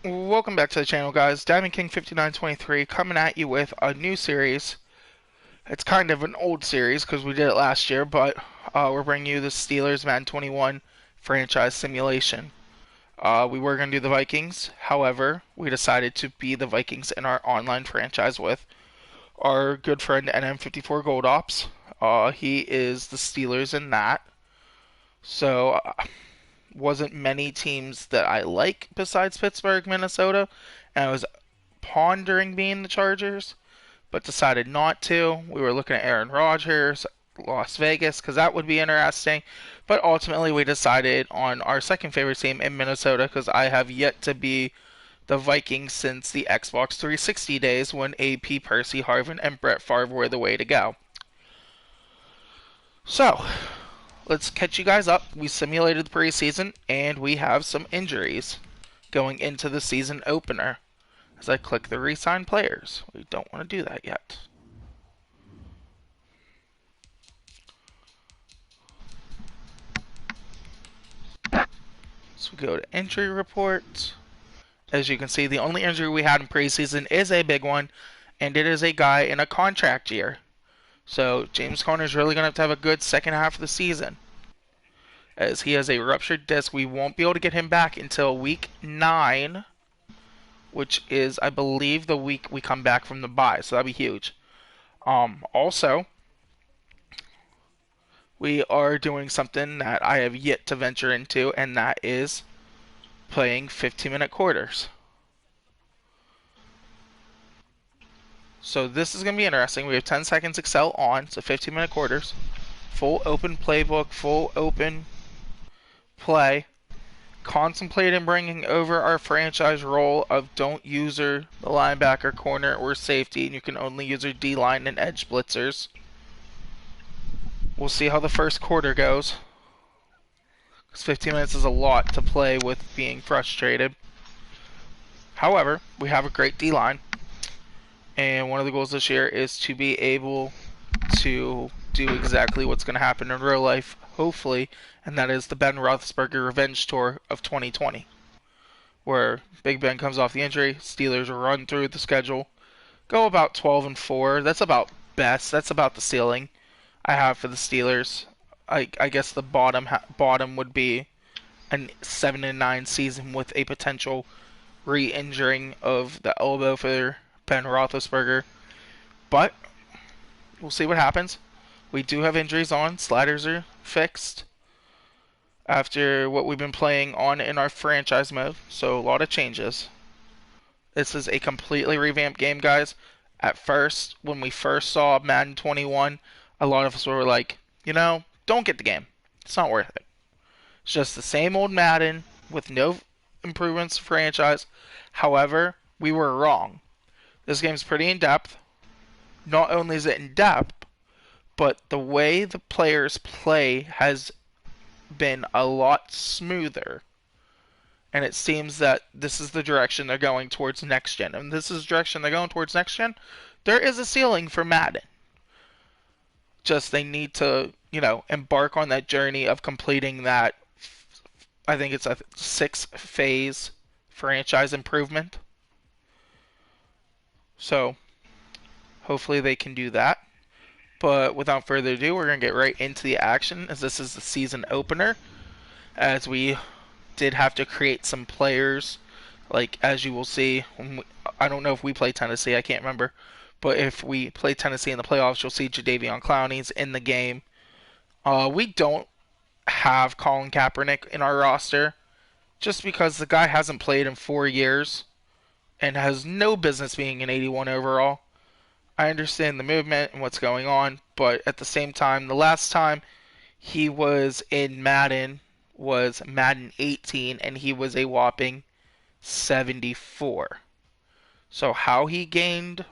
Welcome back to the channel, guys. Diamond King 5923 coming at you with a new series. It's kind of an old series because we did it last year, but we're bringing you the Steelers Madden 21 franchise simulation. We were going to do the Vikings, however, we decided to be the Vikings in our online franchise with our good friend NM54 Gold Ops. He is the Steelers in that. So, wasn't many teams that I like besides Pittsburgh, Minnesota, and I was pondering being the Chargers, but decided not to. We were looking at Aaron Rodgers, Las Vegas, because that would be interesting. But ultimately, we decided on our second favorite team in Minnesota, because I have yet to be the Vikings since the Xbox 360 days when AP, Percy Harvin, and Brett Favre were the way to go. So, let's catch you guys up. We simulated the preseason, and we have some injuries going into the season opener. As I click the re-sign players, we don't want to do that yet. So we go to injury report. As you can see, the only injury we had in preseason is a big one, and it is a guy in a contract year. So James Conner is really going to have a good second half of the season. As he has a ruptured disc, we won't be able to get him back until week 9, which is, I believe, the week we come back from the bye. So that'll be huge. Also, we are doing something that I have yet to venture into, and that is playing 15-minute quarters. So this is going to be interesting. We have 10 seconds Excel on, so 15-minute quarters. Full open playbook, full open play. Contemplating bringing over our franchise role of don't user the linebacker, corner, or safety, and you can only use your D-line and edge blitzers. We'll see how the first quarter goes, because 15 minutes is a lot to play with being frustrated. However, we have a great D-line, and one of the goals this year is to be able to do exactly what's going to happen in real life, hopefully, and that is the Ben Roethlisberger revenge tour of 2020, where Big Ben comes off the injury, Steelers run through the schedule, go about 12-4. That's about best. That's about the ceiling I have for the Steelers. I guess the bottom would be a 7-9 season with a potential re-injuring of the elbow for Ben Roethlisberger, but we'll see what happens. We do have injuries on. Sliders are fixed after what we've been playing on in our franchise mode, so a lot of changes. This is a completely revamped game, guys. At first, when we first saw Madden 21, a lot of us were like, don't get the game. It's not worth it. It's just the same old Madden with no improvements to franchise. However, we were wrong. This game's pretty in-depth. Not only is it in-depth, but the way the players play has been a lot smoother. And it seems that this is the direction they're going towards next gen. And this is the direction they're going towards next gen. There is a ceiling for Madden. Just they need to, embark on that journey of completing that, I think it's a 6-phase franchise improvement. So, hopefully they can do that. But without further ado, we're going to get right into the action, as this is the season opener. As we did have to create some players, like as you will see, I don't know if we play Tennessee, I can't remember. But if we play Tennessee in the playoffs, you'll see Jadeveon Clowney's in the game. We don't have Colin Kaepernick in our roster, just because the guy hasn't played in 4 years and has no business being an 81 overall. I understand the movement and what's going on, but at the same time, the last time he was in Madden was Madden 18, and he was a whopping 74. So how he gained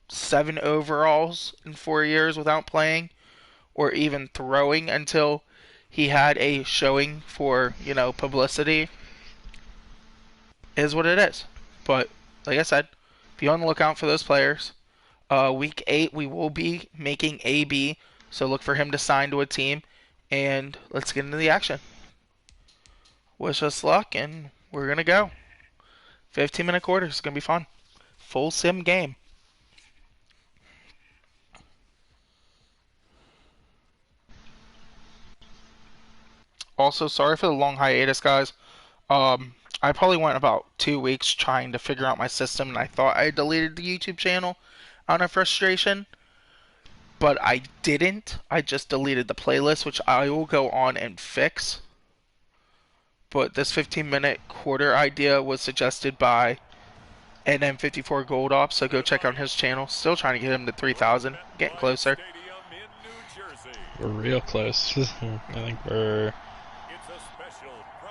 7 overalls in 4 years without playing, or even throwing until he had a showing for, publicity, is what it is. But, like I said, be on the lookout for those players. Week 8, we will be making AB, so look for him to sign to a team, and let's get into the action. Wish us luck, and we're going to go. 15-minute quarters. It's going to be fun. Full sim game. Also, sorry for the long hiatus, guys. I probably went about 2 weeks trying to figure out my system, and I thought I deleted the YouTube channel out of frustration, but I didn't. I just deleted the playlist, which I will go on and fix. But this 15-minute quarter idea was suggested by NM54 Gold Ops, so go check out his channel. Still trying to get him to 3,000. Getting closer. We're real close. I think we're...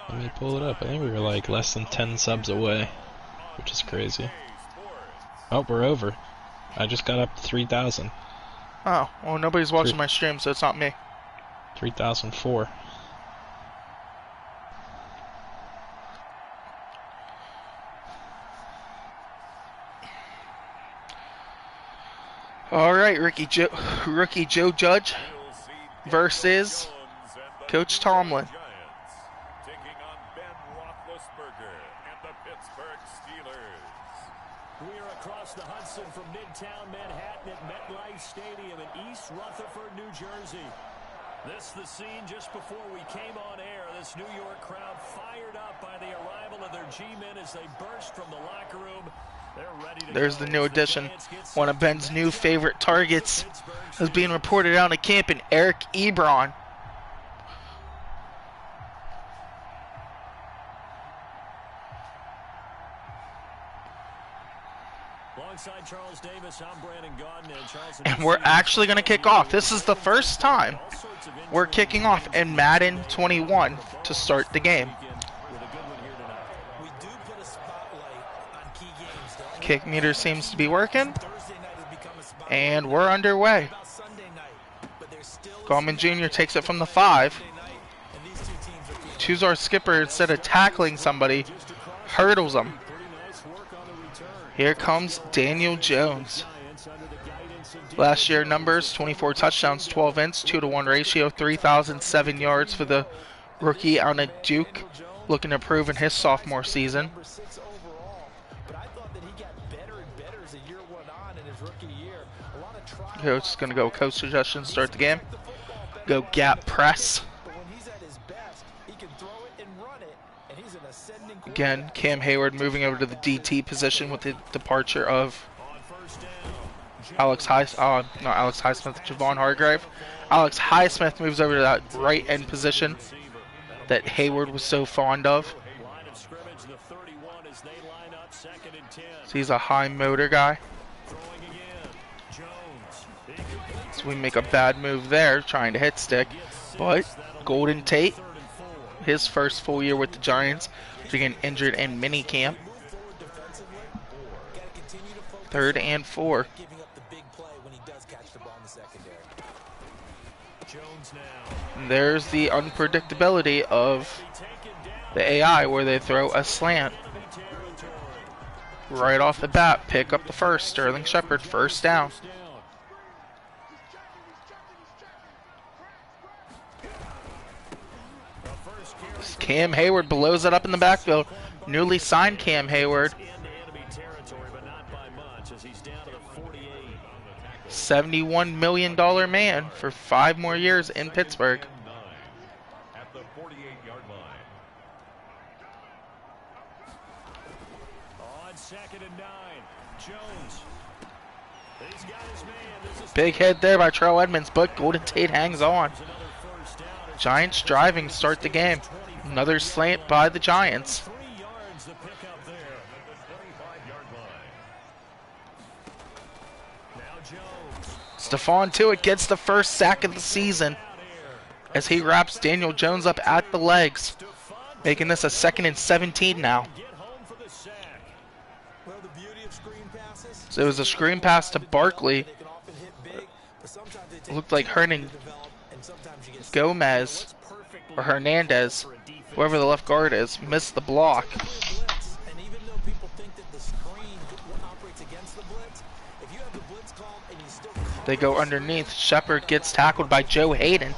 Let me pull it up. I think we were like less than 10 subs away, which is crazy. Oh, we're over. I just got up to 3,000. Oh, well, nobody's watching my stream, so it's not me. 3,004. All right, Rookie Joe Judge versus Coach Tomlin. We are across the Hudson from Midtown Manhattan at MetLife Stadium in East Rutherford, New Jersey. This the scene just before we came on air. This New York crowd fired up by the arrival of their G-men as they burst from the locker room. They're ready to There's the new addition. One of Ben's new favorite targets is being reported out of camp in Eric Ebron. Charles Davis, I'm Brandon Gaudin, and we're actually going to kick off. This is the first time we're kicking off in Madden 21 to start the game. Kick meter seems to be working, and we're underway. Gallman Jr. takes it from the 5. Choose our skipper, instead of tackling somebody, hurdles him. Here comes Daniel Jones. Last year numbers, 24 touchdowns, 12 ints, 2-to-1 ratio, 3,007 yards for the rookie out of Duke, looking to improve in his sophomore season. Coach is going to go coach suggestion, start the game. Go gap press. Again, Cam Hayward moving over to the DT position with the departure of Javon Hargrave. Alex Highsmith moves over to that right end position that Hayward was so fond of. So he's a high motor guy. So we make a bad move there, trying to hit stick. But Golden Tate, his first full year with the Giants, getting injured in mini camp. 3rd and 4. And there's the unpredictability of the AI, where they throw a slant right off the bat. Pick up the first. Sterling Shepard, first down. Cam Hayward blows it up in the backfield. Newly signed Cam Hayward. $71 million man for 5 more years in Pittsburgh. Big hit there by Terrell Edmonds, but Golden Tate hangs on. Giants driving to start the game. Another slant by the Giants. Stephon Tuitt gets the first sack of the season as he wraps Daniel Jones up at the legs, making this a 2nd and 17 now. So it was a screen pass to Barkley. It looked like Hernan Gomez or Hernandez, whoever the left guard is, missed the block. They go underneath. Shepard gets tackled by Joe Hayden.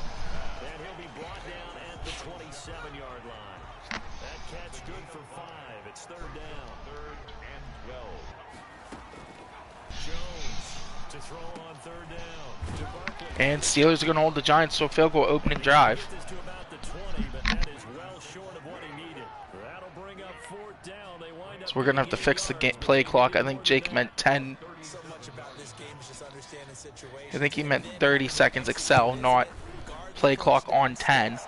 And Steelers are going to hold the Giants to a field goal opening drive. So we're going to have to fix the play clock. I think Jake meant 10. I think he meant 30 seconds Excel, not play clock on 10.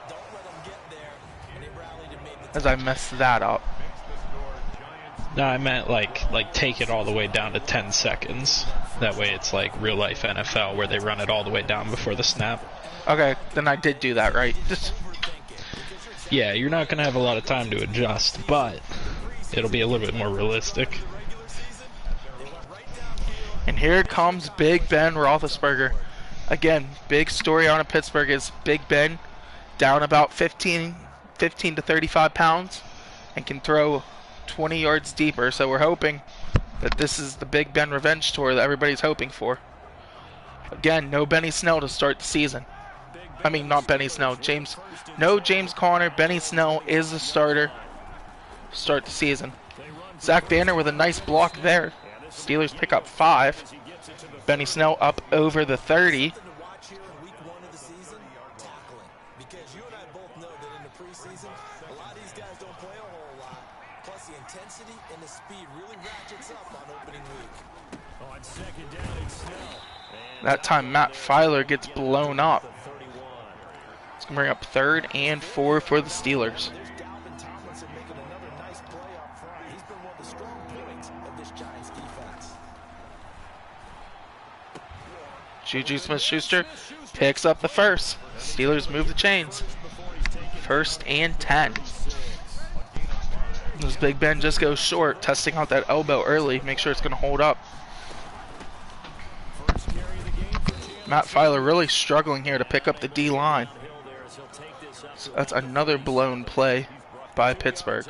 As I messed that up. No, I meant like take it all the way down to 10 seconds. That way it's like real life NFL where they run it all the way down before the snap. Okay, then I did do that right. Yeah, you're not going to have a lot of time to adjust, but it'll be a little bit more realistic. And here comes Big Ben Roethlisberger. Again, big story on in Pittsburgh is Big Ben down about 15 to 35 pounds and can throw 20 yards deeper. So we're hoping that this is the Big Ben revenge tour that everybody's hoping for. Again, no Benny Snell to start the season. I mean, not Benny Snell. No James Conner. Benny Snell is the starter. Start the season. Zach Banner with a nice block there. Steelers pick up 5. Benny Snell up over the 30. That time Matt Filer gets blown up. It's going to bring up 3rd and 4 for the Steelers. Juju Smith-Schuster picks up the first. Steelers move the chains. 1st and 10. This Big Ben just goes short, testing out that elbow early. Make sure it's going to hold up. Matt Filer really struggling here to pick up the D-line. So that's another blown play by Pittsburgh.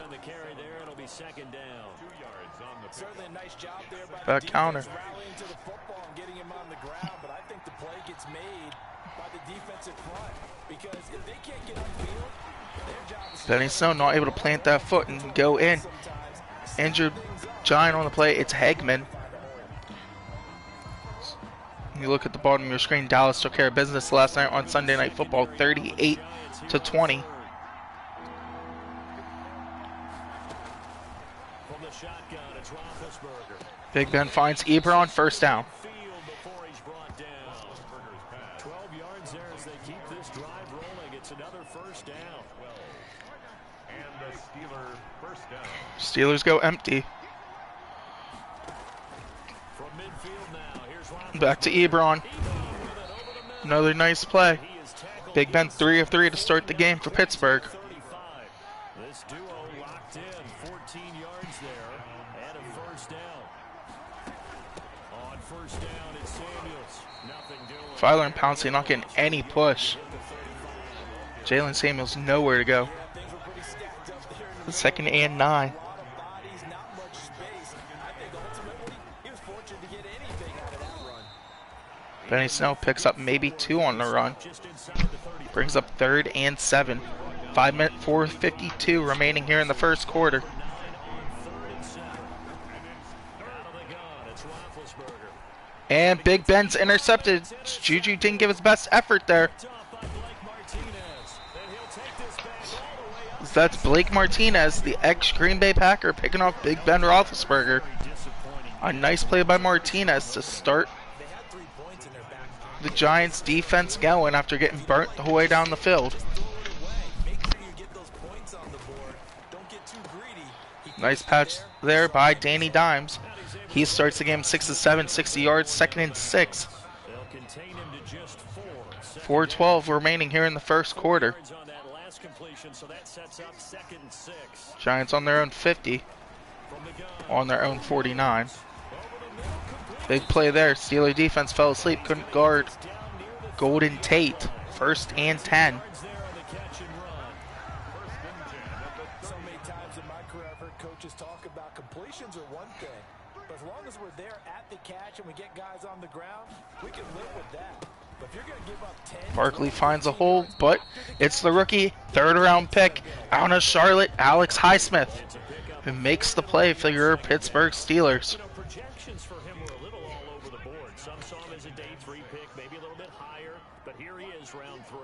Back counter. Benny Snell not able to plant that foot and go in. Injured Giant on the play. It's Hegman. You look at the bottom of your screen. Dallas took care of business last night on Sunday Night Football, 38-20. Big Ben finds Ebron, 1st down. Steelers go empty. Back to Ebron. Another nice play. Big Ben 3 of 3 to start the game for Pittsburgh. This duo locked in, 14 yards there, and a 1st down. On 1st down, it's Samuels. Nothing doing. Filer and Pouncey not getting any push. Jalen Samuels nowhere to go. 2nd and 9. Benny Snell picks up maybe 2 on the run. Brings up 3rd and 7. 4:52 remaining here in the 1st quarter. And Big Ben's intercepted. Juju didn't give his best effort there. That's Blake Martinez, the ex-Green Bay Packer, picking off Big Ben Roethlisberger. A nice play by Martinez to start the Giants' defense going after getting burnt the whole way down the field. Nice patch there by Danny Dimes. He starts the game 6 of 7, 60 yards, 2nd and 6. 4:12 remaining here in the 1st quarter. Giants on their own 50, on their own 49. Big play there. Steeler defense fell asleep, couldn't guard Golden Tate. 1st and 10. So many times in my career I've heard coaches talk about completions are one thing, but as long as we're there at the catch and we get guys on the ground, we can live with that. Barkley finds a hole, but it's the rookie third-round pick out of Charlotte, Alex Highsmith, who makes the play for your Pittsburgh Steelers. Projections for him were a little all over the board. Some saw him as a day 3 pick, maybe a little bit higher, but here he is, round 3.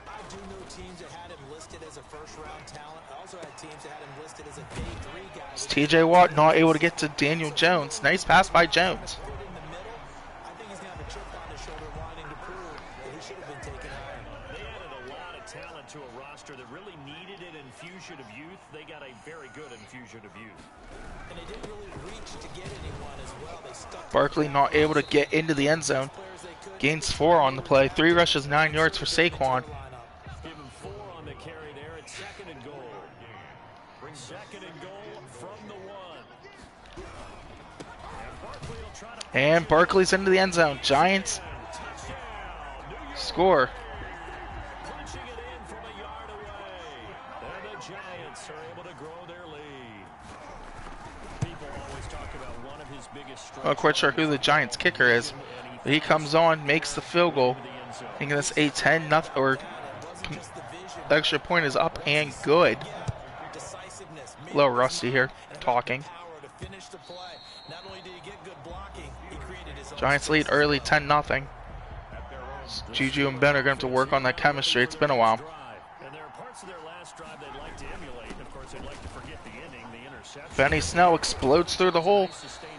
I do know teams that had him listed as a first-round talent. I also had teams that had him listed as a day 3 guy. It's TJ Watt not able to get to Daniel Jones. Nice pass by Jones. I think he's going to have a chip on his shoulder wanting to prove that he should have been taken higher. They added a lot of talent to a roster that really needed an infusion of youth. They got a very good infusion of youth. And they didn't really reach to get anyone as well. They stuck. Barkley not able to get into the end zone. Gains 4 on the play. 3 rushes, 9 yards for Saquon. Give him 4 on the carry there. It's 2nd and goal. 2nd and goal from the 1. And Barkley's into the end zone. Giants score. Punching it in from a yard away. And the Giants are able to grow their lead. People always talk about one of his biggest strengths. I'm not quite sure who the Giants kicker is. But he comes on, makes the field goal. Thinking this a 10-0 or the extra point is up and good. A little rusty here talking. Giants lead early 10-0. Juju and Ben are going to have to work on that chemistry. It's been a while. Benny Snell explodes through the hole,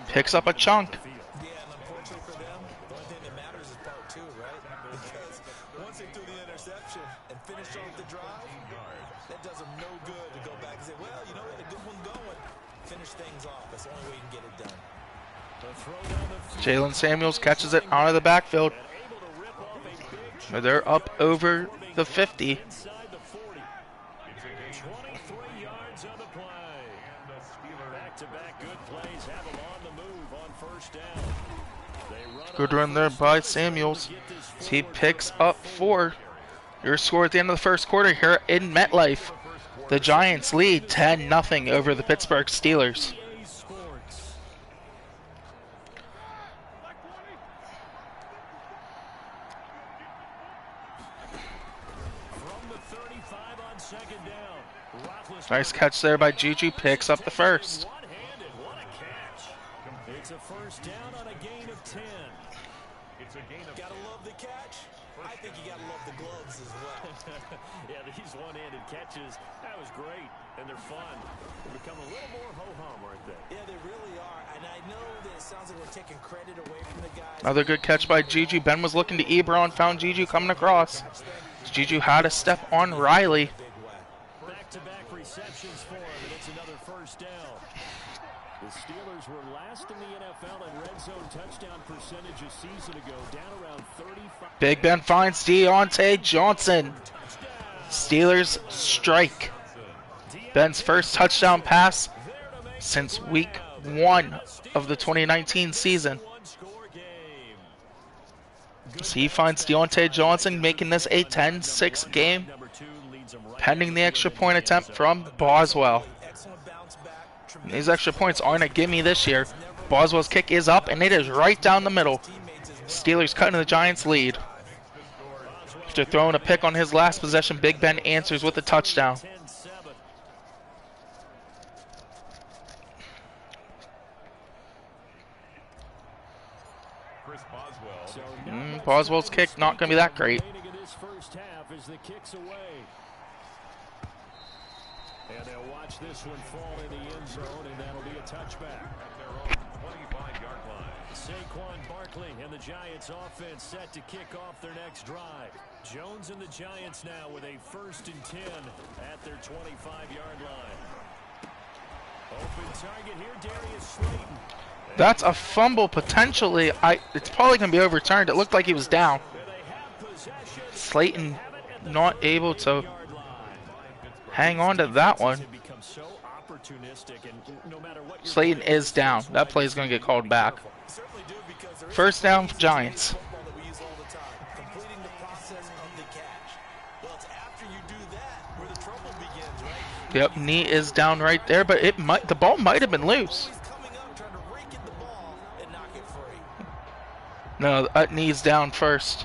picks up a chunk. Jalen Samuels catches it out of the backfield. They're up over the 50. Good run there by Samuels. He picks up 4. Your score at the end of the first quarter here in MetLife. The Giants lead 10-0 over the Pittsburgh Steelers. Nice catch there by Juju. Picks up the first. It's a first down on a gain of 10. Gotta love the catch. I think you gotta love the gloves as well. Yeah, these one-handed catches, that was great, and they're fun. They become a little more ho-hum, aren't they? Yeah, they really are. And I know that it sounds like we're taking credit away from the guys. Another good catch by Juju. Ben was looking to Ebron, found Juju coming across. Juju had a step on Riley. Back-to-back receptions for him, and it's another first down. The Steelers were last in the NFL in red zone touchdown percentage a season ago, down around 35. Big Ben finds Deontay Johnson. Steelers strike. Ben's first touchdown pass since week 1 of the 2019 season. So he finds Deontay Johnson, making this a 10-6 game, pending the extra point attempt from Boswell. And these extra points aren't a gimme this year. Boswell's kick is up, and it is right down the middle. Steelers cutting the Giants' lead. After throwing a pick on his last possession, Big Ben answers with a touchdown. Boswell's kick not going to be that great. And they'll watch this one fall in the end zone, and that'll be a touchback. Saquon Barkley and the Giants offense set to kick off their next drive. Jones and the Giants now with a 1st and 10 at their 25-yard line. Open target here, Darius Slayton. That's a fumble potentially. It's probably going to be overturned. It looked like he was down. Slayton not able to hang on to that one. Slayton is down. That play is going to get called back. First down for Giants. Yep, knee is down right there, but the ball might have been loose. No, that knee's down first.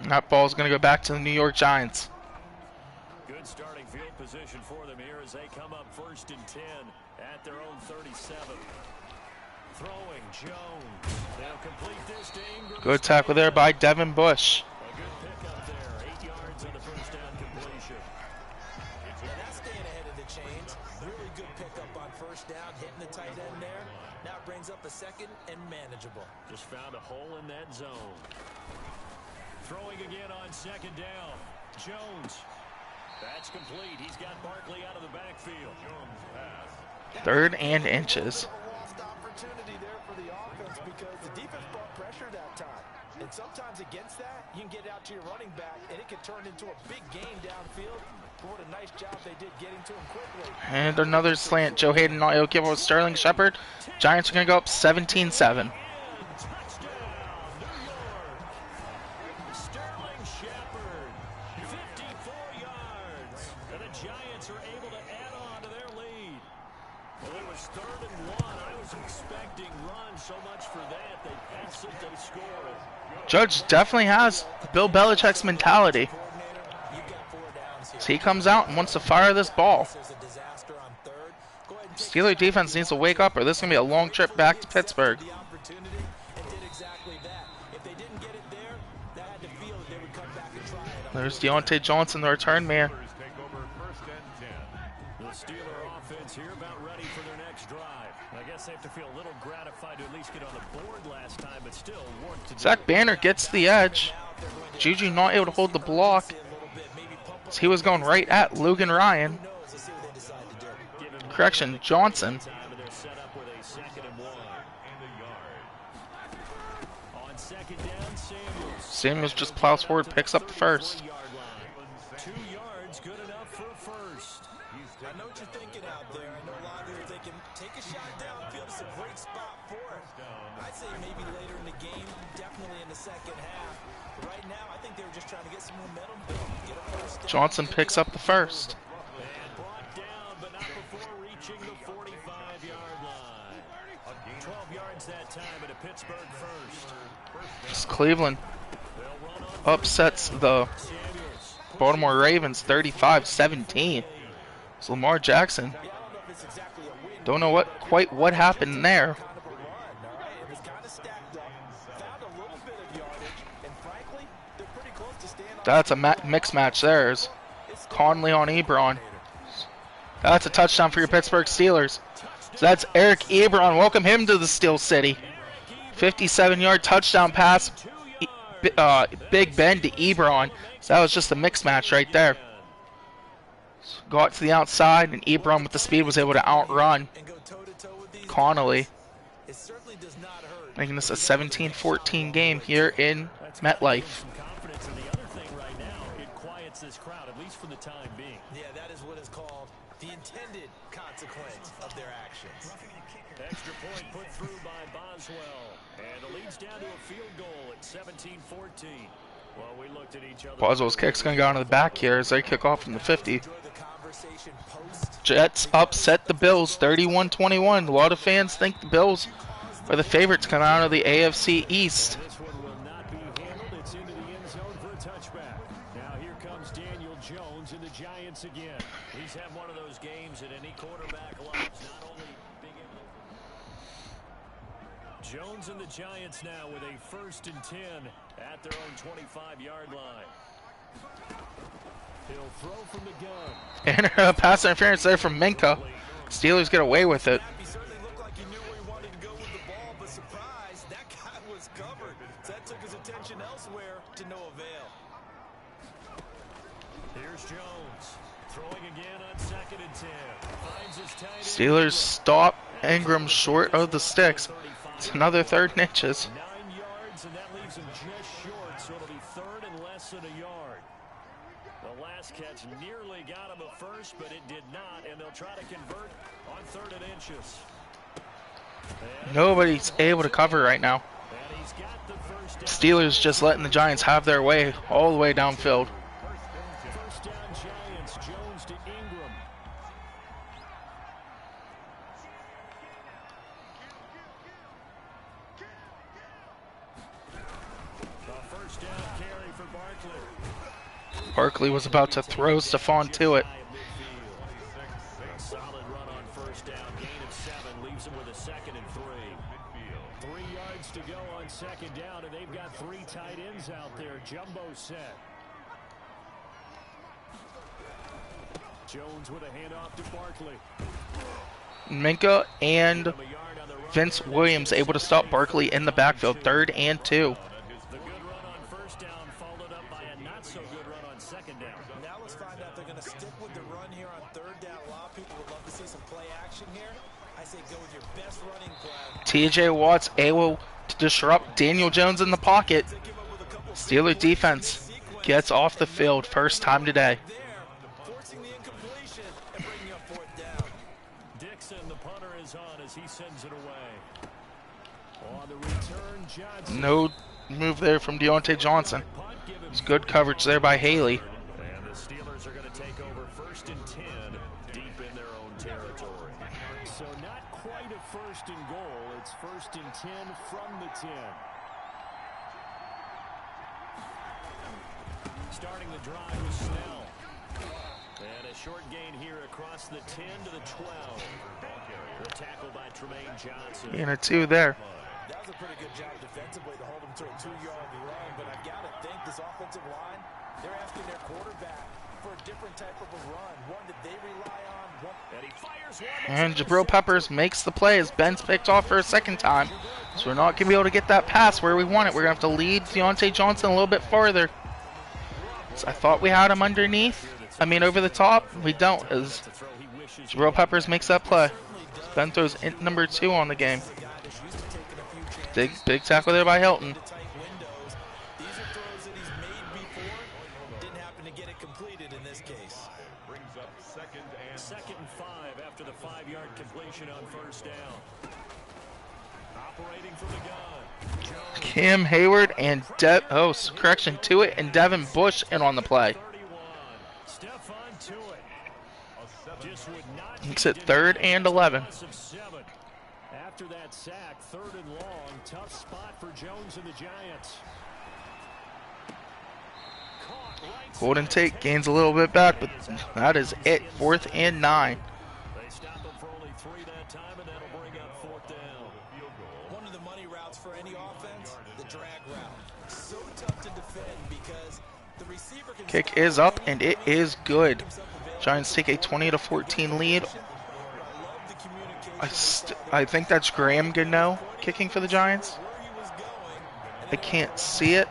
That ball's going to go back to the New York Giants. Good starting field position for them here as they come up 1st and 10 at their own 37. Throwing Jones. They'll complete this to Ingram. Good tackle there by Devin Bush. A good pickup there. 8 yards on the first down completion. And that's staying ahead of the chains. Really good pickup on first down, hitting the tight end there. Now it brings up a second and manageable. Just found a hole in that zone. Throwing again on 2nd down. Jones. That's complete. He's got Barkley out of the backfield. 3rd and inches. Lost opportunity there for the offense because the defense brought pressure that time. And sometimes against that, you can get out to your running back, and it can turn into a big game downfield. But what a nice job they did getting to him quickly. And another slant. Joe Hayden not able to give up Sterling Shepard. Giants are going to go up 17-7. Sterling Shepard, 54 yards. And the Giants are able to add on to their lead. Well, it was 3rd and 1. I was expecting run so much for that. They pass it, they score it. Judge definitely has Bill Belichick's mentality. So he comes out and wants to fire this ball. Steeler defense needs to wake up or this is going to be a long trip back to Pittsburgh. There's Deontay Johnson, the return man. The Steeler offense here about ready for their next drive. I guess they have to feel a little gratified to at least get on the board last time, but still work to do. Zach Banner gets the edge. Juju not able to hold the block. So he was going right at Logan Ryan. Correction, Johnson. Samuels just plows forward, picks up the first. 2 yards, good enough for a first. I know what you're thinking out there. I know a lot of you are thinking, take a shot downfield. It's a great spot for it. I'd say maybe later in the game, definitely in the second half. But right now, I think they were just trying to get some momentum built. Get a first down. Johnson picks up the first. And brought down, but not before reaching the 45-yard line. 12 yards that time at a Pittsburgh first. It's Cleveland upsets the Baltimore Ravens 35-17. So Lamar Jackson, don't know quite what happened there. That's a mixed match there. Is Conley on Ebron. That's a touchdown for your Pittsburgh Steelers. So that's Eric Ebron. Welcome him to the Steel City. 57-yard touchdown pass. Big Ben to Ebron. So that was just a mixed match right there. So go out to the outside, and Ebron with the speed was able to outrun Connolly, making this a 17-14 game here in MetLife. This crowd, at least for the time being. Yeah, that is what is called the intended consequence of their actions. Extra point put through by Boswell. And it leads down to a field goal at 17-14. Well, we looked at each other. Boswell's kick's going to go on to the back here as they kick off from the 50. Jets upset the Bills 31-21. A lot of fans think the Bills are the favorites to come out of the AFC East. This one will not be handled. It's into the end zone for a touchback. Now here comes Daniel Jones and the Giants again. He's had one of those games that any quarterback loves. Not only being able to... Jones and the Giants now with a 1st and 10 at their own 25-yard line. He'll throw from the gun. And pass interference there from Minka. Steelers get away with it. He certainly looked like he knew where he wanted to go with the ball, but surprise, that guy was covered. So that took his attention elsewhere to no avail. Here's Jones throwing again on 2nd and 10. Finds his tight end. Steelers stop Ingram short of the sticks. It's another 3rd and inches. 9 yards, and that leaves him just short, so it'll be 3rd and less than a yard. The last catch nearly got him a first, but it did not, and they'll try to convert on 3rd and inches. Nobody's able to cover right now. And he's got the first down. Steelers just letting the Giants have their way all the way downfield. First down Giants, Jones to Ingram. A first down carry for Barkley. Barkley was about to throw Stephon to it. A solid run on first down, gain of 7, leaves him with a 2nd and 3. 3 yards to go on 2nd down, and they've got 3 tight ends out there. Jumbo set. Jones with a handoff to Barkley. Minka and Vince Williams able to stop Barkley in the backfield. 3rd and 2. The good run on first down followed up by a not so good run on 2nd down. Now let's find out they're going to stick with the run here on 3rd down. A lot of people would love to see some play action here. I say go with your best running play. TJ Watt's able to disrupt Daniel Jones in the pocket. Steeler defense gets off the field first time today. Forcing the incompletion and bringing up 4th down. Dixon, the punter, is on as he sends it away. On the return, Johnson. No move there from Deontay Johnson. It's good coverage there by Haley. And the Steelers are going to take over 1st and 10 deep in their own territory. So not quite a 1st and goal. It's 1st and 10 from the 10. Starting the drive with Snell. And a short gain here across the 10 to the 12. The tackle by Tremaine Johnson. And a 2 there. That was a pretty good job defensively to hold him to a 2-yard run, but I've got to think this offensive line, they're asking their quarterback for a different type of a run, one that they rely on. And he fires one. And Jabril Peppers makes the play as Ben's picked off for a 2nd time. So we're not going to be able to get that pass where we want it. We're going to have to lead Deontay Johnson a little bit farther. So I thought we had him underneath. Over the top. We don't, as Jabril Peppers makes that play. Ben throws in number 2 on the game. Big tackle there by Hilton. These are throws that he's made before. Didn't happen to get it completed in this case. Brings up 2nd and 5 after the 5-yard completion on first down. Operating from the gun. Cam Hayward and Tuitt and Devin Bush in on the play. Makes it 3rd and 11. After that sack, 3rd and long, tough spot for Jones and the Giants. Golden Tate gains a little bit back, but that is it. 4th and 9. They stop him for only 3 that time, and that'll bring up 4th down. One of the money routes for any offense, the drag route. So tough to defend because the receiver can Kick is up, and it is good. Giants take a 20-14 lead. I think that's Graham Gano kicking for the Giants. I can't see it.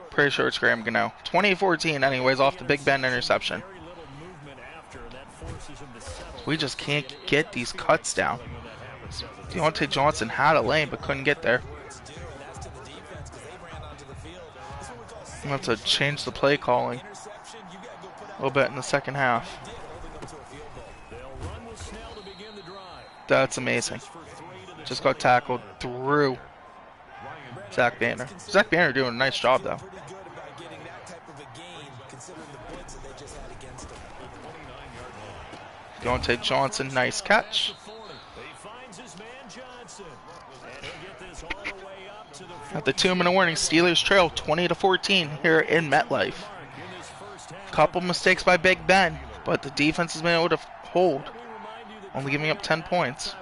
Pretty sure it's Graham Gano. 20-14 anyways off the Big Ben interception. We just can't get these cuts down. Deontay Johnson had a lane but couldn't get there. I'm going to have to change the play calling a little bit in the 2nd half. That's amazing. Just got tackled through Zach Banner. Zach Banner doing a nice job though. Deontay Johnson, nice catch. At the 2-minute warning, Steelers trail 20-14 here in MetLife. Couple mistakes by Big Ben, but the defense has been able to hold, only giving up 10 points.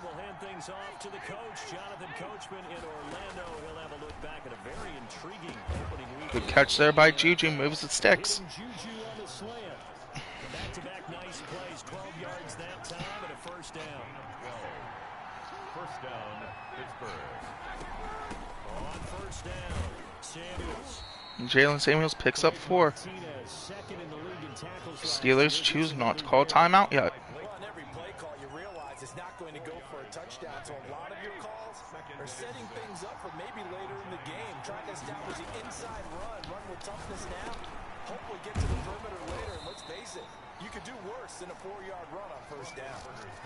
Good catch there by Juju, moves it sticks. Jalen Samuels picks up 4. Steelers choose not to call timeout yet. On every play call, you realize it's not going to go for a touchdown. So a lot of your calls are setting things up for maybe later in the game. Trying to establish the inside run with toughness now. Hopefully get to the perimeter later. And let's face it, you could do worse than a 4-yard run on first down.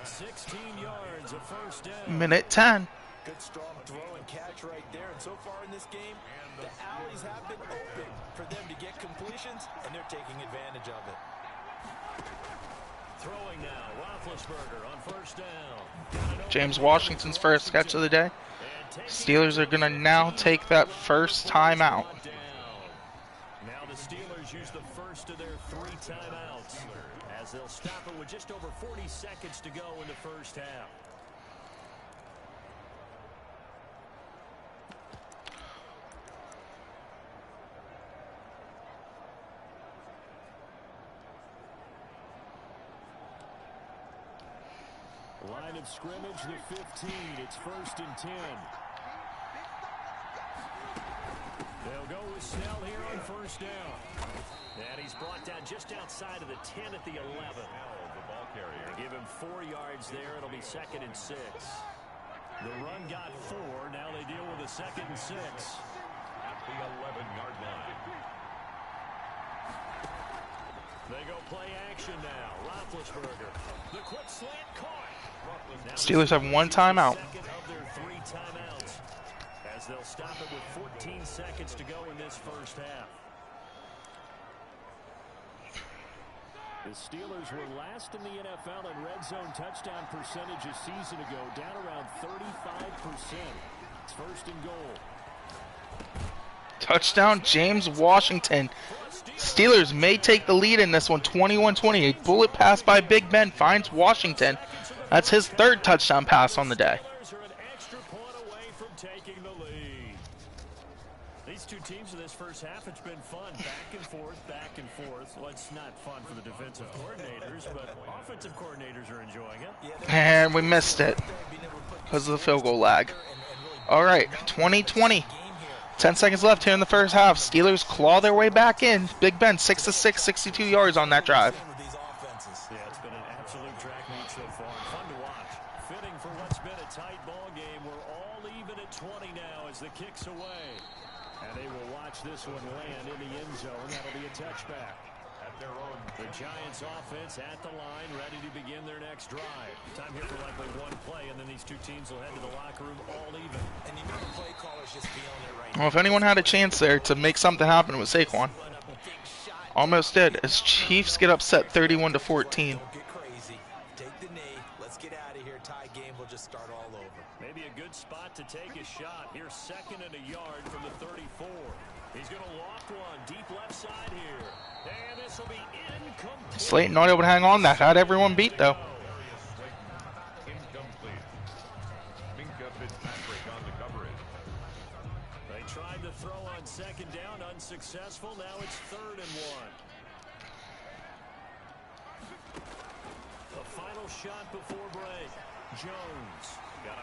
16 yards of first down. Minute 10. Good strong throw and catch right there. And so far in this game, the alleys have been open for them to get completions, and they're taking advantage of it. Throwing now, Roethlisberger on first down. James Washington's first catch of the day. Steelers are going to now take that first time out. the Steelers use the first of their 3 timeouts as they'll stop it with just over 40 seconds to go in the first half. Line of scrimmage, the 15. It's 1st and 10. They'll go with Snell here on 1st down. And he's brought down just outside of the 10 at the 11. They give him 4 yards there. It'll be 2nd and 6. The run got 4. Now they deal with a 2nd and 6. At the 11-yard line. They go play action now. Roethlisberger. The quick slant caught. Steelers have 1 timeout. Second of their 3 timeouts as they'll stop it with 14 seconds to go in this first half. The Steelers were last in the NFL in red zone touchdown percentage a season ago, down around 35%. It's 1st and goal. Touchdown, James Washington. Steelers may take the lead in this one, 21-20. A bullet pass by Big Ben finds Washington. That's his 3rd touchdown pass on the day. These 2 teams in this first half, it's been fun. Back and forth, back and forth. Well, it's not fun for the defensive coordinators, but offensive coordinators are enjoying it. And we missed it because of the field goal lag. All right, 20-20. 10 seconds left here in the first half. Steelers claw their way back in. Big Ben, 6-6, 62 yards on that drive. Yeah, it's been an absolute track meet so far. Fun to watch. Fitting for what's been a tight ball game. We're all even at 20 now as the kick's away. And they will watch this one land in the end zone. That'll be a touchback. At their own. The Giants offense at the line, ready to begin their next drive. Time here for likely 1 play, and then these 2 teams will head to the locker room all even. And you know the play caller's just feeling it right now. Well, if anyone had a chance there to make something happen, it was Saquon. Almost did, as Chiefs get upset 31-14. Don't get crazy. Take the knee. Let's get out of here. Tie game will just start all over. Maybe a good spot to take a shot. Here's 2nd and a yard from the 34. He's going to loft one deep left side here. And this will be incomplete. Slayton not able to hang on. That had everyone beat, though. Incomplete. Minka Fitzpatrick on the coverage. They tried to throw on 2nd down, unsuccessful. Now it's 3rd and 1. The final shot before break. Jones.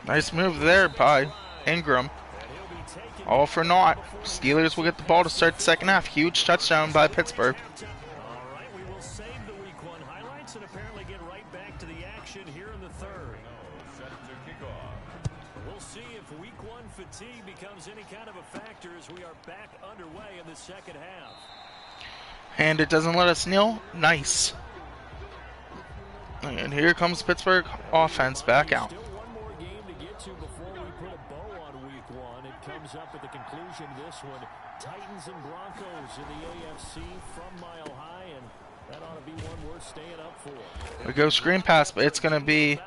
Nice move there by Ingram. All for naught. Steelers will get the ball to start the second half. Huge touchdown by Pittsburgh. All right, we will save the Week 1 highlights and apparently get right back to the action here in the 3rd. Set to kick off. We'll see if Week 1 fatigue becomes any kind of a factor as we are back underway in the second half. And it doesn't let us kneel. Nice. And here comes Pittsburgh offense back out. Still one more game to get to before we put a bow on Week 1. It comes up at the conclusion of this one. Titans and Broncos in the AFC from Mile High, and that ought to be one worth staying up for. We go screen pass, but it's going to be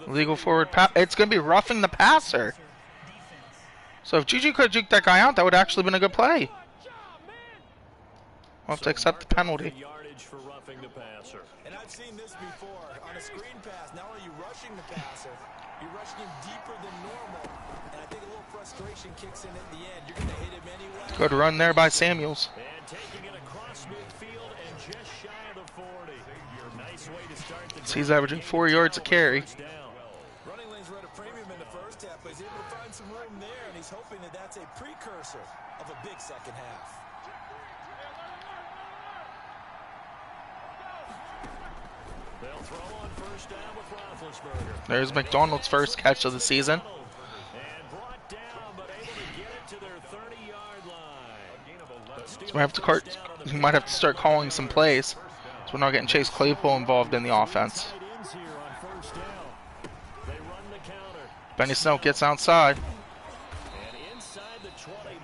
legal forward pass. It's going to be roughing the passer. So if Juju could have juked that guy out, that would have actually been a good play. We'll have to accept the penalty. For roughing the passer. And I've seen this before. On a screen pass, not only are you rushing the passer, you're rushing him deeper than normal. And I think a little frustration kicks in at the end. You're going to hit him anyway. Good run there by Samuels. And taking it across midfield and just shy of the 40. Nice way to start the So he's averaging 4 yards a carry. Running lanes were at a premium in the first half, but he's able to find some room there, and he's hoping that that's a precursor of a big second half. They'll throw on 1st down with Roethlisberger. There's McDonald's first catch of the season. And brought down, but able to get it to their 30-yard line. So we might have to start calling some plays. So we're not getting Chase Claypool involved in the offense. Benny Snell gets outside.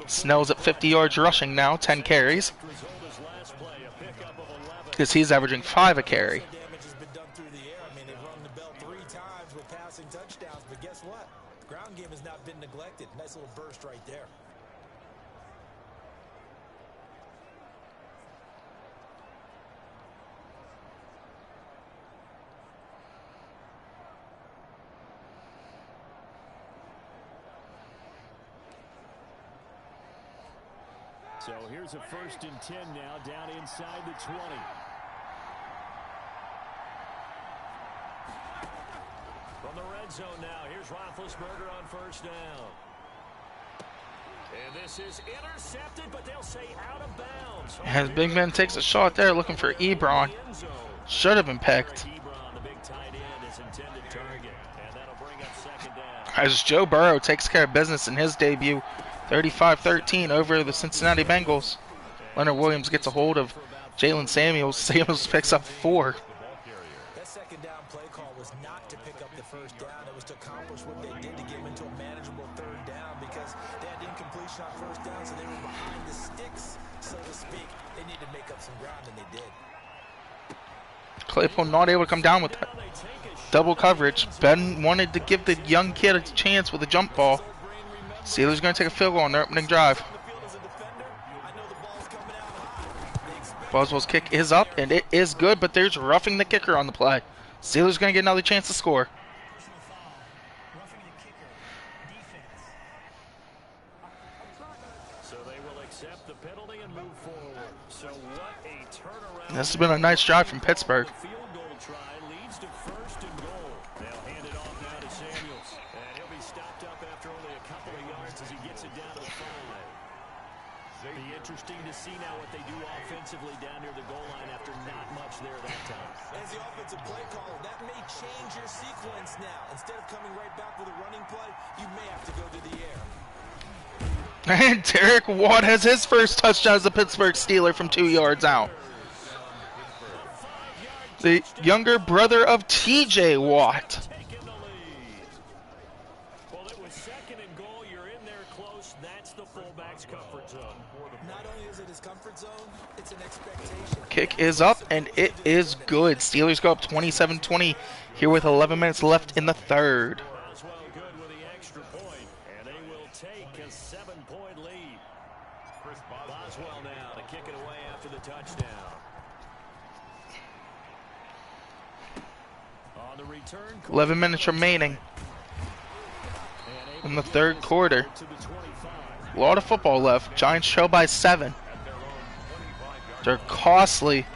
Snell's at 50 yards rushing now, 10 carries. Because he's averaging 5 a carry. Ground game has not been neglected. Nice little burst right there. So here's a 1st and 10 now, down inside the 20. From the red zone now, here's Roethlisberger on 1st down. And this is intercepted, but they'll say out of bounds. As Big Ben takes a shot there, looking for Ebron. Should have been picked. Ebron, the big tight end, is intended target, and that'll bring up 2nd down. As Joe Burrow takes care of business in his debut, 35-13 over the Cincinnati Bengals. Leonard Williams gets a hold of Jalen Samuels. Samuels picks up 4. That 2nd down play call was not to pick up the 1st down. It was to accomplish what they did to get them into a manageable 3rd down because they had incompletion on 1st down, so they were behind the sticks, so to speak. They needed to make up some ground, and they did. Claypool not able to come down with that. Double coverage. Ben wanted to give the young kid a chance with a jump ball. Steelers going to take a field goal on their opening drive. Boswell's kick is up, and it is good, but there's roughing the kicker on the play. Steelers going to get another chance to score. So they will accept the penalty and move forward. So what a turnaround. This has been a nice drive from Pittsburgh. Field goal try leads to 1st and goal. They'll hand it off now to Samuels. And he'll be stopped up after only a couple of yards as he gets it down to the 5. Be interesting to see now what they do offensively down near the goal line after not much there that time. As the offensive play caller, that may change your sequence now. Instead of coming right back with a running play, you may have to go to the air. And Derek Watt has his first touchdown as a Pittsburgh Steeler from 2 yards out. The younger brother of TJ Watt. Taking the lead. Well, it was 2nd and goal. You're in there close. That's the fullback's comfort zone. Not only is it his comfort zone, it's an expectation. Kick is up, and it is good. Steelers go up 27-20 here with 11 minutes left in the 3rd. Boswell good with the extra point, and they will take a 7-point lead. Boswell now to kick it away after the touchdown. On the return, 11 minutes remaining in the 3rd quarter. to the 25. A lot of football left. Giants trail by 7. They're costly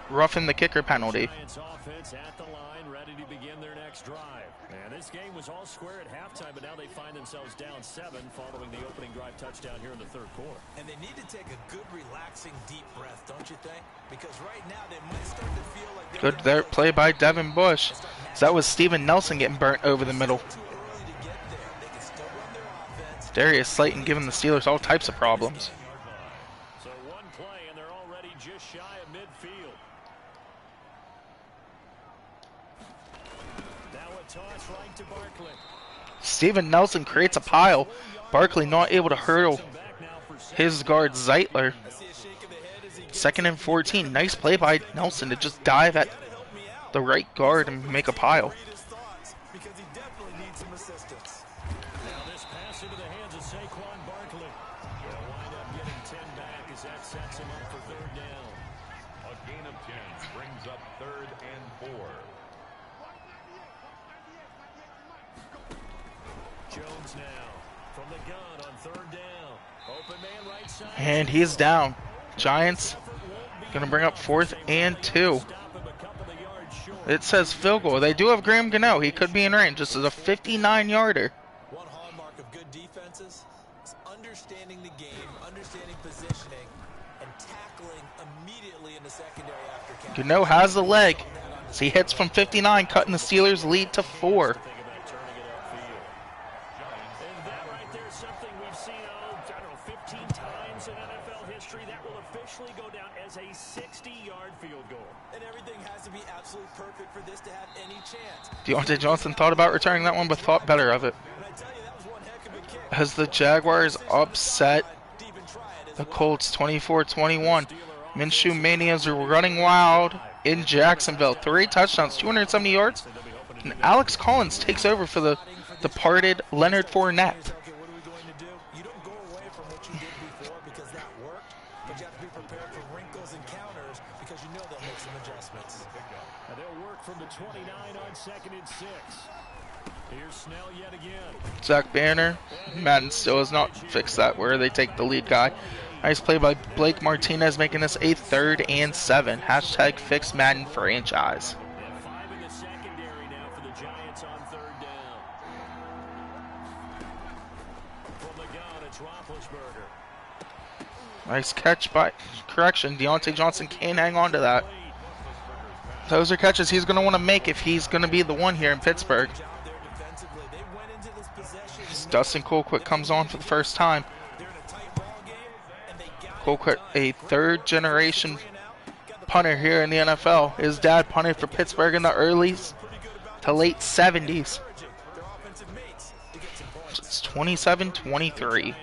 roughing the kicker penalty. Giants offense at the line, ready to begin their next drive. And this game was all square at halftime, but now they find themselves down 7 following the opening drive touchdown here in the 3rd quarter. And they need to take a good, relaxing, deep breath, don't you think? Because right now they might start to feel like they're Good there play by Devin Bush. So that was Steven Nelson getting burnt over the middle. too early to get there. They can still run their offense. Darius Slayton giving the Steelers all types of problems. So one play, and they're already just shy of midfield. Now a toss right to Barkley. Steven Nelson creates a pile. Barkley not able to hurdle Back now for his guard Zeitler. I see a shake of the head as he gets 2nd and 14. Nice play by Nelson to just dive at help me out. the right guard and make a pile. Read his thoughts because he definitely needs some assistance. Now this pass into the hands of Saquon Barkley. They'll wind up getting 10 back as that sets him up for 3rd down. A gain of 10 brings up 3rd and 4. Jones now from the gun on 3rd down. Open man right side. And he's down. Giants going to bring up 4th and 2. Stop him a couple of yards short. It says field goal. They do have Graham Gano. He could be in range. This is a 59-yarder. One hallmark of good defenses is understanding the game, understanding positioning, and tackling immediately in the secondary after catch. Gano has the leg. So he hits from 59, cutting the Steelers' lead to 4. Think about turning it upfield. And that right there is something we've seen, I don't know, 15 times in NFL history. That will officially go down as a 60-yard field goal. And everything has to be absolutely perfect for this to have any chance. Deontay Johnson thought about returning that one, but thought better of it. And I tell you, that was one heck of a kick. As the Jaguars upset To even try it as the well. Colts 24-21. Minshew Manias are running wild in Jacksonville. 3 touchdowns, 270 yards. And Alex Collins takes over for the departed Leonard Fournette. Okay, what are we going to do? You don't go away from what you did before because that worked, but you have to be prepared for wrinkles and counters because you know they'll make some adjustments. And they'll work from the 29 on 2nd and 6. Here's Snell yet again. Zach Banner. Madden still has not fixed that, where they take the lead guy. Nice play by Blake Martinez, making this a 3rd and 7. Hashtag fix Madden franchise. They have 5 in the secondary now for the Giants on 3rd down. From the gun, it's Roethlisberger. Nice catch by, correction, Deontay Johnson can't hang on to that. Those are catches he's going to want to make if he's going to be the one here in Pittsburgh. Dustin Colquitt comes on for the first time. Colquitt, a 3rd generation punter here in the NFL. His dad punted for Pittsburgh in the early to late 70s. It's 27-23.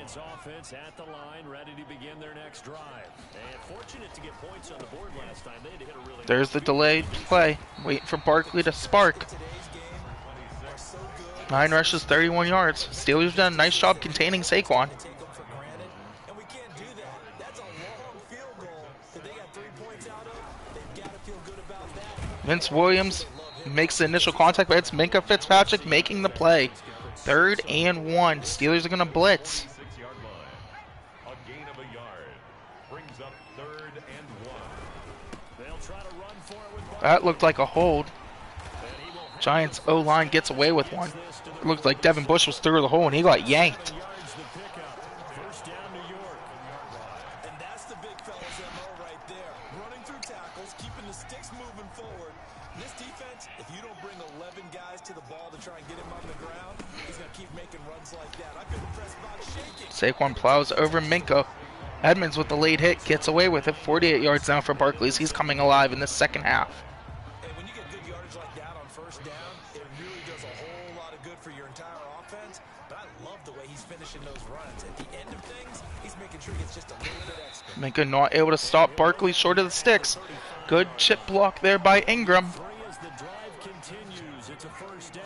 There's the delayed play. Waiting for Barkley to spark. 9 rushes, 31 yards. Steelers done a nice job containing Saquon. Vince Williams makes the initial contact, but it's Minkah Fitzpatrick making the play. 3rd and 1. Steelers are going to blitz. That looked like a hold. Giants O-line gets away with one. It looked like Devin Bush was through the hole and he got yanked. And that's the big fella's MO right there. Running through tackles, keeping the sticks moving forward. This defense, if you don't bring 11 guys to the ball to try and get him on the ground, he's going to keep making runs like that. I've been impressed by shaking. Saquon plows over Minkah. Edmonds with the late hit gets away with it. 48 yards now for Barkley. He's coming alive in the second half. And when you get good yardage like that on first down, it really does a whole lot of good for your entire offense. But I love the way he's finishing those runs. At the end of things, he's making sure he gets just a little bit extra. Minkah not able to stop Barkley short of the sticks. Good chip block there by Ingram. As the drive continues, it's a first down.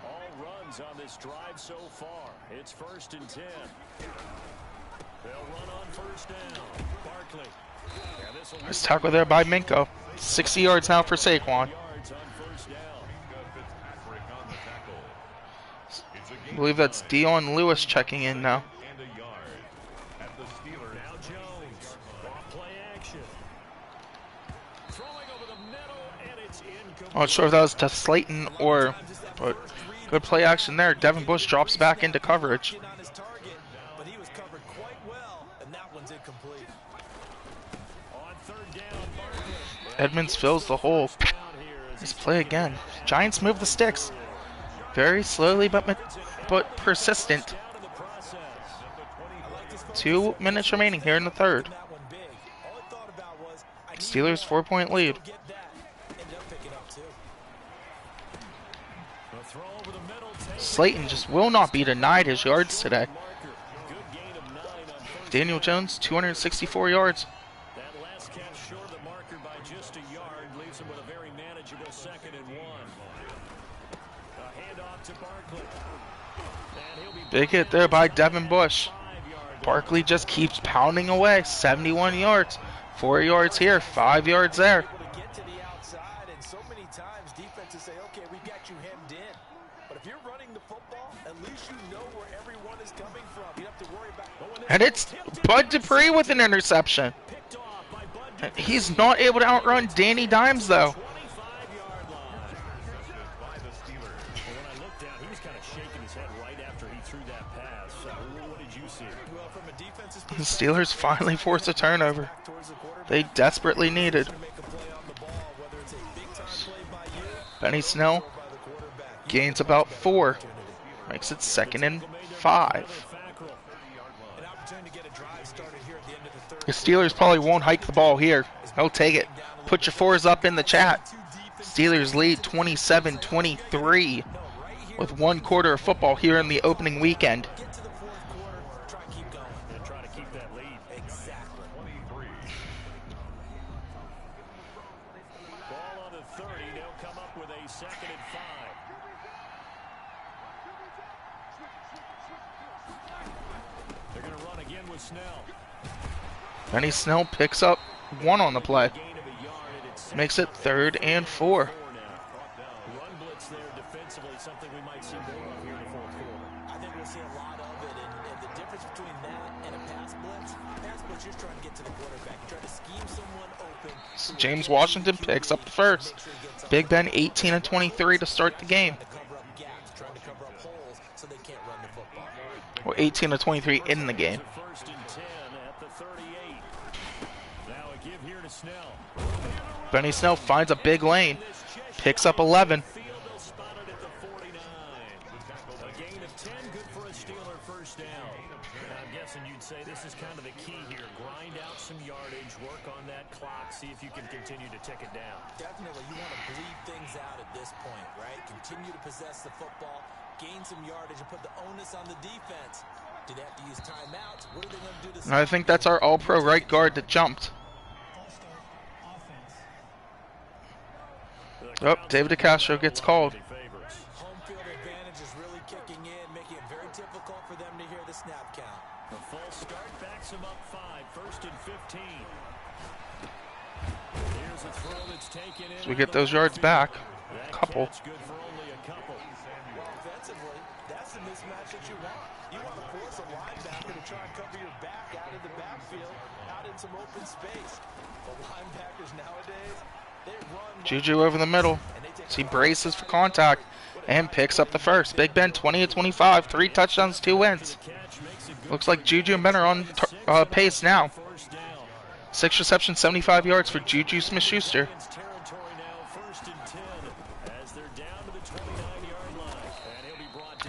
All runs on this drive so far. It's 1st and 10. They'll run on first down. Barkley. Nice tackle there by Minkah. 60 yards now for Saquon. I believe that's Dion Lewis checking in now. I'm not sure if that was to Slayton or, but good play action there. Devin Bush drops back into coverage. Edmonds fills the hole. Let's play again. Giants move the sticks. Very slowly but persistent. 2 minutes remaining here in the 3rd. Steelers 4-point lead. Slayton just will not be denied his yards today. Daniel Jones, 264 yards. Big hit there by Devin Bush. Barkley just keeps pounding away. 71 yards. 4 yards here, 5 yards there. And it's Bud Dupree with an interception. He's not able to outrun Danny Dimes, though. The Steelers finally forced a turnover. They desperately needed. Benny Snell gains about 4. Makes it 2nd and 5. The Steelers probably won't hike the ball here. They'll take it. Put your 4s up in the chat. Steelers lead 27-23 with 1 quarter of football here in the opening weekend. Benny Snell picks up 1 on the play. Makes it 3rd and 4. efforts there defensively, something we might see more of here in the fourth quarter. I think we'll see a lot of it, and the difference between that and a pass blitz, you're trying to get to the quarterback. You're trying to scheme someone open. James Washington picks up the first. Big Ben 18 of 23 to start the game. Trying to cover up holes so they can't run the football. Or 18 of 23 in the game. First and 10 at the 38. Now a give here to Snell. Benny Snell finds a big lane. Picks up 11. They'll spot it at the 49. A gain of 10, good for a Steeler first down. And I'm guessing you'd say this is kind of the key here. Grind out some yardage, work on that clock, see if you can continue to tick it down. Definitely, you want to bleed things out at this point, right? Continue to possess the football, gain some yardage, and put the onus on the defense. Do they have to use timeouts? What are they going to do to I think that's our all-pro right guard that jumped. Oh, David DeCastro gets called. home field advantage is really kicking in, making it very difficult for them to hear the snap count. A false start backs him up 5, first and 15. Here's a throw that's taken in. So we get those yards back. A couple. Good for only a couple. Well, offensively, that's the mismatch that you want. You want to force a linebacker to try and cover your back out of the backfield, out in some open space. But linebackers nowadays, they run. Juju over the middle. So he braces for contact and picks up the first. Big Ben 20 of 25, 3 touchdowns, 2 wins. Looks like Juju and Ben are on pace now. 6 receptions, 75 yards for Juju Smith-Schuster.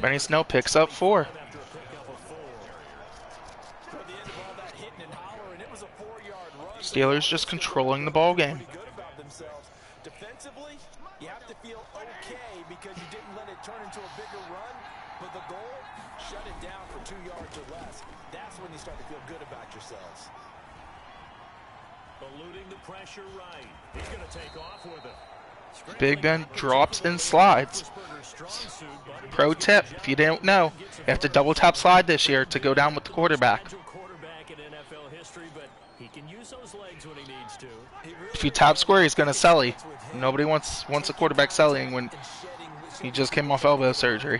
Benny Snell picks up 4. Steelers just controlling the ball game. Defensively, you have to feel okay because you didn't let it turn into a bigger run, but the goal, shut it down for 2 yards or less. That's when you start to feel good about yourselves. Eluding the pressure right. He's going to take off with it. Big Ben drops and slides. Pro tip, if you didn't know, you have to double tap slide this year to go down with the quarterback. If you tap square, he's going to celly. Nobody wants a quarterback selling when he just came off elbow surgery.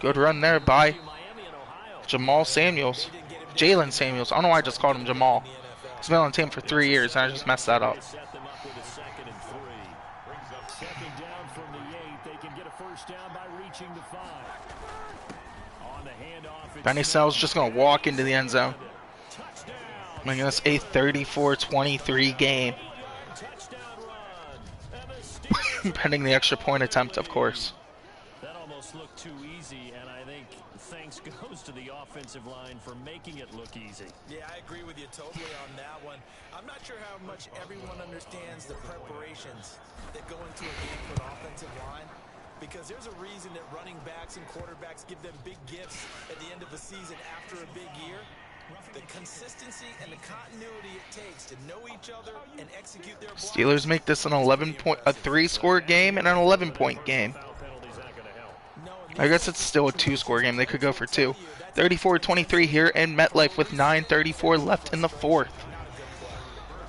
Good run there by Jamal Samuels. Jalen Samuels. I don't know why I just called him Jamal. He's been on the team for 3 years, and I just messed that up. Benny Snell's just going to walk into the end zone. Making this a 34-23 game. Pending the extra point attempt, of course. That almost looked too easy, and I think thanks goes to the offensive line for making it look easy. Yeah, I agree with you totally on that one. I'm not sure how much everyone understands the preparations that go into a game for the offensive line, because there's a reason that running backs and quarterbacks give them big gifts at the end of a season after a big year. The consistency and the continuity it takes to know each other and execute their blocks. Steelers make this an 3-score game and an 11-point game. I guess it's still a 2-score game. They could go for 2. 34-23 here in MetLife with 9:34 left in the fourth.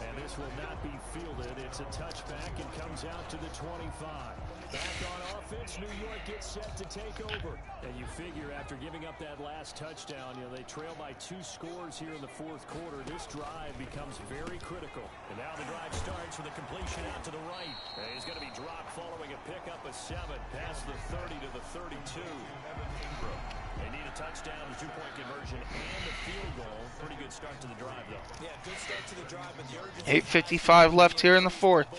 And this will not be fielded. It's a touchback and comes out to the 25. Back on offense, New York gets set to take over. And you figure after giving up that last touchdown, they trail by 2 scores here in the fourth quarter. This drive becomes very critical. And now the drive starts with a completion out to the right. And he's going to be dropped following a pickup of 7 past the 30 to the 32. They need a touchdown, a 2-point conversion, and a field goal. Pretty good start to the drive, though. Yeah, good start to the drive, but the urgency. 8:55 left here in the fourth.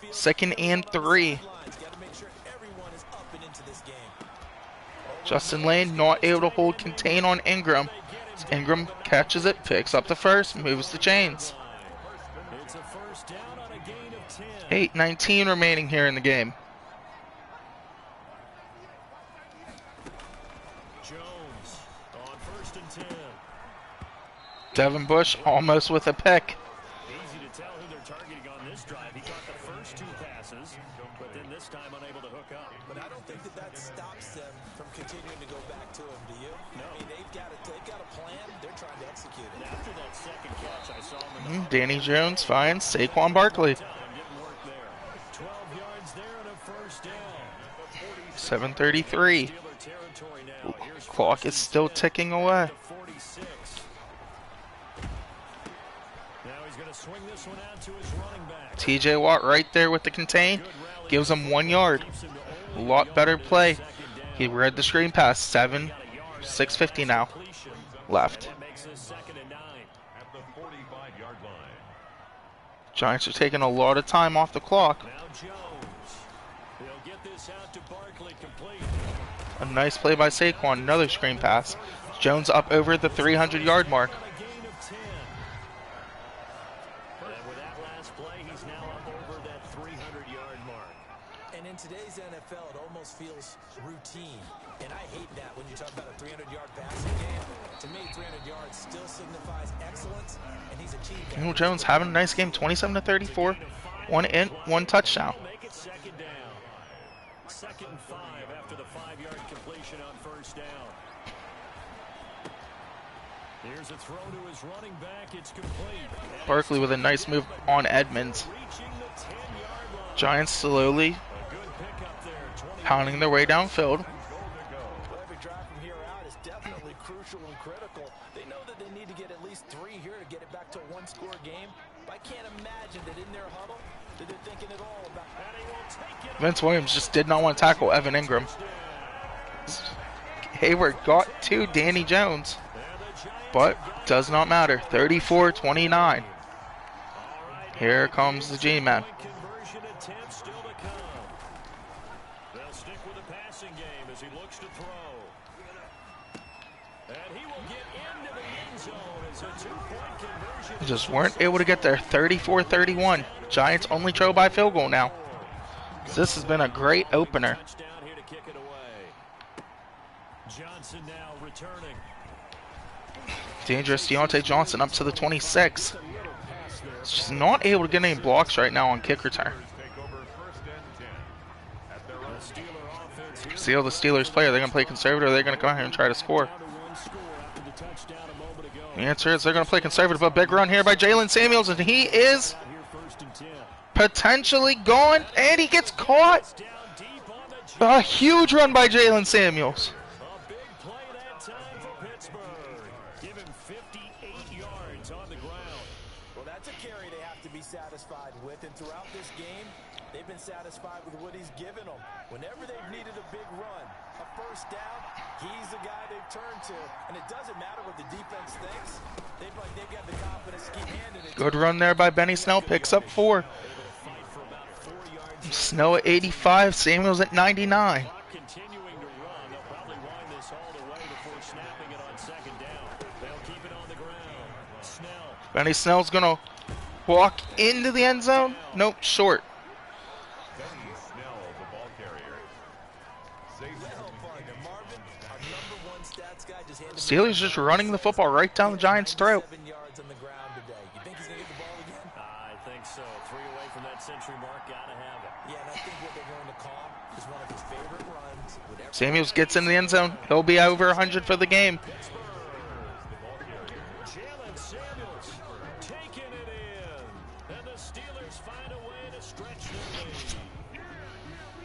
2nd and 3. Justin Lane not able to hold contain on Ingram. Ingram catches it, picks up the first, moves the chains. 8:19 remaining here in the game. Jones on 1st and 10. Devin Bush almost with a pick. Easy to tell who they're targeting on this drive. He caught the first 2 passes, but then this time unable to hook up. But I don't think that stops them from continuing to go back to him, do you? No. I mean, they've got a plan. They're trying to execute it. After that second catch, I saw him in the Danny Jones finds Saquon Barkley. didn't work there. 7:33. Clock is still ticking away. TJ Watt right there with the contain. Gives him 1 yard. A lot better play. He read the screen pass. 6:50 now left. Giants are taking a lot of time off the clock. A nice play by Saquon. Another screen pass. Jones up over the 300-yard mark. And in today's NFL, it almost feels routine. And I hate that when you talk about a 300-yard passing game. To me, 300 yards still signifies excellence, and he's achieved that. Daniel Jones having a nice game, 27-34, one touchdown. Second and 5 after the 5-yard completion on first down. Here's a throw to his running back. It's complete. Barkley with a nice move on Edmonds. Giants slowly pounding their way downfield. Every drive from here out is definitely crucial and critical. They know that they need to get at least 3 here to get it back to a one-score game. But I can't imagine that in their huddle that they're thinking at all about. Vince Williams just did not want to tackle Evan Ingram. Hayward got to Danny Jones, but does not matter. 34-29. Here comes the G-Man. Just weren't able to get there. 34-31. Giants only trail by field goal now. This has been a great opener. Dangerous Deontay Johnson up to the 26. Just not able to get any blocks right now on kick return. See how the Steelers play. Are they going to play conservative or are they going to come out here and try to score? The answer is they're going to play conservative. A big run here by Jalen Samuels, and he is potentially gone, and he gets caught. A huge run by Jalen Samuels. A big play that time for Pittsburgh. Give him 58 yards on the ground. Well, that's a carry they have to be satisfied with, and throughout this game, they've been satisfied with what he's given them. Whenever they've needed a big run, a first down, he's the guy they've turned to, and it doesn't matter what the defense thinks. They've got the confidence to keep handing it. Good run there by Benny Snell, picks up 4. Snell at 85, Samuels at 99. Continuing to run, they'll probably wind this all the way before snapping it on second down. They'll keep it on the ground. Snell. Benny Snell's going to walk into the end zone. Nope, short. Steelers just running the football right down the Giants' throat. I think so. 3 away from that century mark. Gotta have it. Yeah, and I think what they're going to call is one of his favorite runs. Samuels gets in the end zone. He'll be over 100 for the game. Jalen Samuels taking it in. And the Steelers find a way to stretch the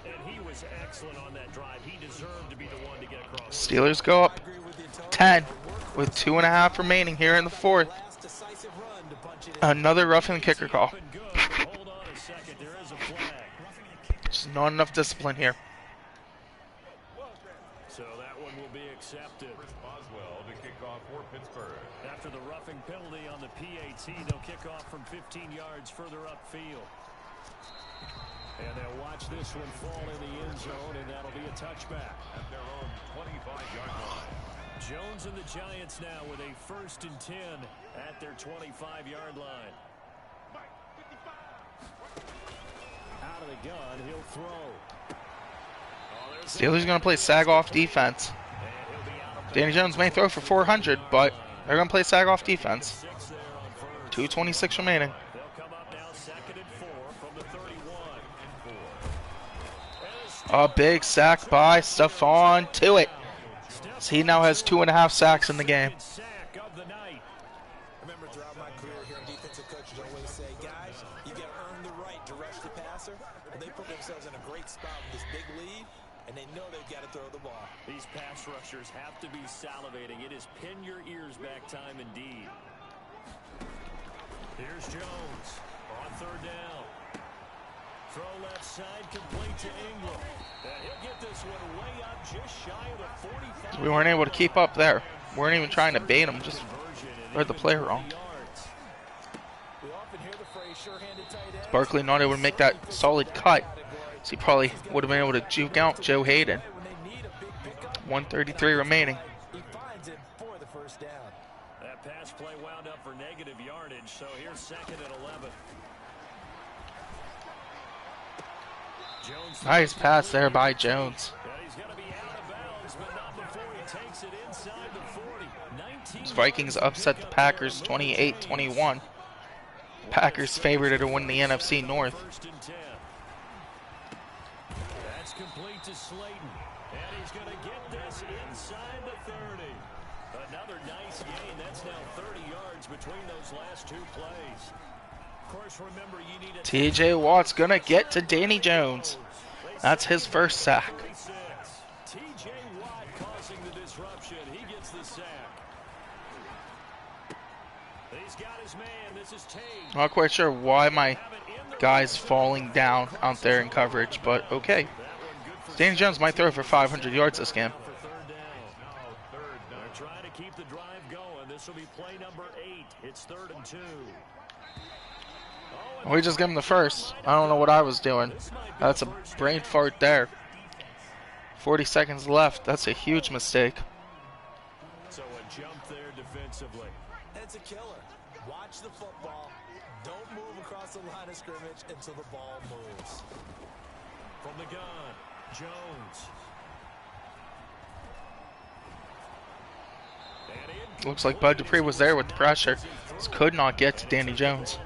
lead. And he was excellent on that drive. He deserved to be the one to get across. Steelers go up 10 with 2.5 remaining here in the fourth. Another roughing kicker call. Just not enough discipline here. So that one will be accepted. After the roughing penalty on the PAT, they'll kick off from 15 yards further upfield. And they'll watch this one fall in the end zone, and that'll be a touchback. At their own 25-yard line. Jones and the Giants now with a 1st and 10 at their 25-yard line. Out of the gun, he'll throw. Steelers going to play sag-off defense. Danny Jones may throw for 400, but they're going to play sag-off defense. 2:26 remaining. They'll come up now 2nd and 4 from the 31. A big sack by Stephon Tuitt. He now has 2.5 sacks in the game. Remember, throughout my career here, defensive coaches always say, guys, you got to earn the right to rush the passer. And they put themselves in a great spot with this big lead, and they know they've got to throw the ball. These pass rushers have to be salivating. It is pin your ears back time indeed. Here's Jones on third down. Throw left side, complete to Ingram. And he'll get this one way up, just shy of the 45. We weren't able to keep up there. We weren't even trying to bait him, just read the play wrong. Barkley not able to make that solid cut, so he probably would have been able to juke out Joe Hayden. 1:33 remaining. That pass play wound up for negative yardage, so here's second and 11. Nice pass there by Jones. Vikings upset the Packers 28-21. Packers favored to win the NFC North. That's complete to Slayton, and he's going to get this inside the 30. Another nice gain. That's now 30 yards between those last two plays. Of course, remember you need a TJ Watt's going to get to Danny Jones. That's his first sack. TJ Watt causing the disruption. He gets the sack. He's got his man. This is Tate. Not quite sure why my guy's falling down out there in coverage, but okay. Danny Jones might throw for 500 yards this game. They're trying to keep the drive going. This will be play number 8. It's 3rd and 2. We just gave him the first. I don't know what I was doing. That's a brain fart there. 40 seconds left. That's a huge mistake. So a jump there defensively. It's a killer. Watch the football. Don't move across the line of scrimmage until the ball moves. From the gun, Jones. Looks like Bud Dupree was there with the pressure. Just could not get to Danny Jones.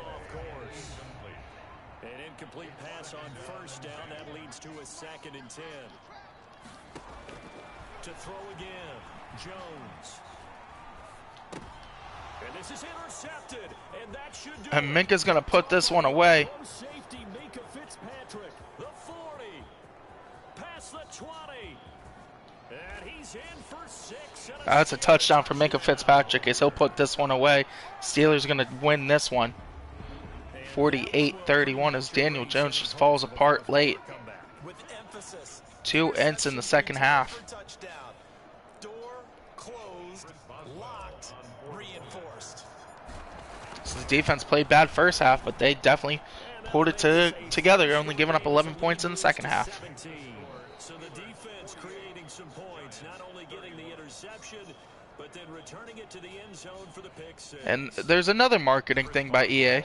An incomplete pass on first down. That leads to a 2nd and 10. To throw again, Jones. And this is intercepted, and that should do And Minka's going to put this one away. Safety Minka Fitzpatrick, the 40, past the 20, and he's in for 6. That's a touchdown for Minka Fitzpatrick as he'll put this one away. Steelers are going to win this one. 48-31 as Daniel Jones just falls apart late. 2 ints in the second half. So the defense played bad first half, but they definitely pulled it together, only giving up 11 points in the second half. So the defense creating some points, not only getting the interception, but then returning it to the end zone for the pick six. And there's another marketing thing by EA,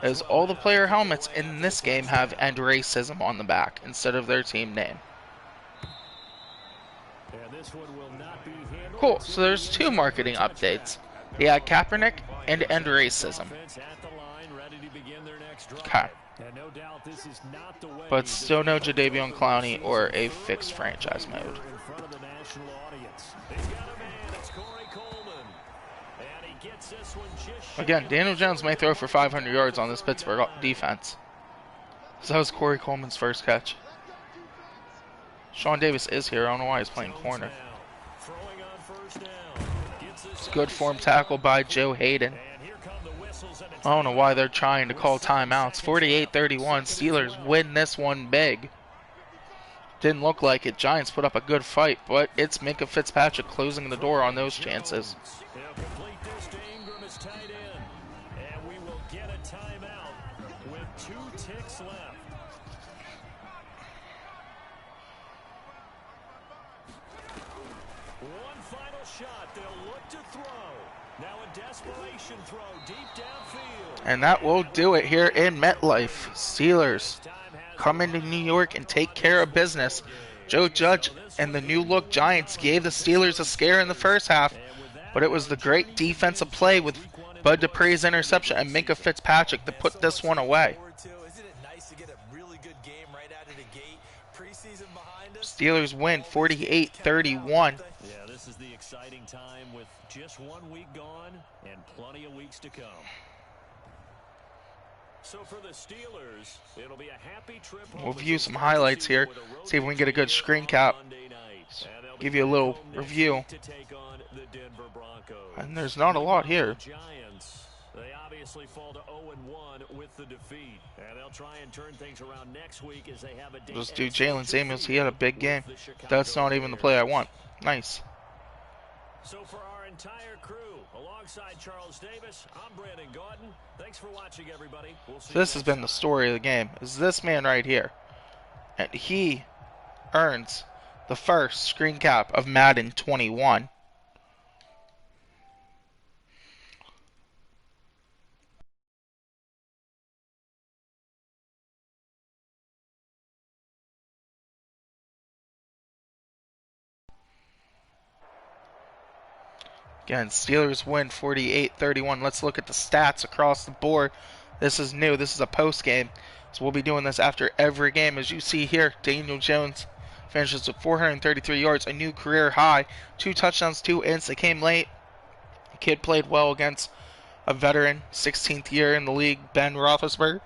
is all the player helmets in this game have "End Racism" on the back instead of their team name. And this one will not be handled. Cool, so there's 2 marketing updates. Yeah, Kaepernick and "End Racism." Okay. But still no Jadeveon Clowney or a fixed franchise mode. Again, Daniel Jones may throw for 500 yards on this Pittsburgh defense. So that was Corey Coleman's first catch. Sean Davis is here. I don't know why he's playing corner. It's a good form tackle by Joe Hayden. I don't know why they're trying to call timeouts. 48-31. Steelers win this one big. Didn't look like it. Giants put up a good fight, but it's Minka Fitzpatrick closing the door on those chances. And we will get a timeout with 2 ticks left. One final shot. They'll look to throw. Now a desperation throw deep downfield. And that will do it here in MetLife. Steelers come into New York and take care of business. Joe Judge and the new-look Giants gave the Steelers a scare in the first half, but it was the great defensive play with Bud Dupree's interception and Minka Fitzpatrick that put this one away. Steelers win 48-31. Yeah, this is the exciting time with just 1 week gone and plenty of weeks to come. So for the Steelers, it'll be a happy trip home. We'll view some highlights here. See if we can get a good screen cap. Give you a little review. And there's not a lot here. They obviously fall to 0-1 with the defeat. And they'll try and turn things around next week as they have a Just do Jalen Samuels. He had a big game. That's not even the play I want. Nice. So for our entire crew, alongside Charles Davis, I'm Brandon Gaudin. Thanks for watching, everybody. This has been the story of the game. Is this man right here. And he earns the first screen cap of Madden 21. Again, Steelers win 48-31. Let's look at the stats across the board. This is new. This is a post game. So we'll be doing this after every game. As you see here, Daniel Jones finishes with 433 yards, a new career high. 2 touchdowns, 2 ints. They came late. The kid played well against a veteran, 16th year in the league, Ben Roethlisberger,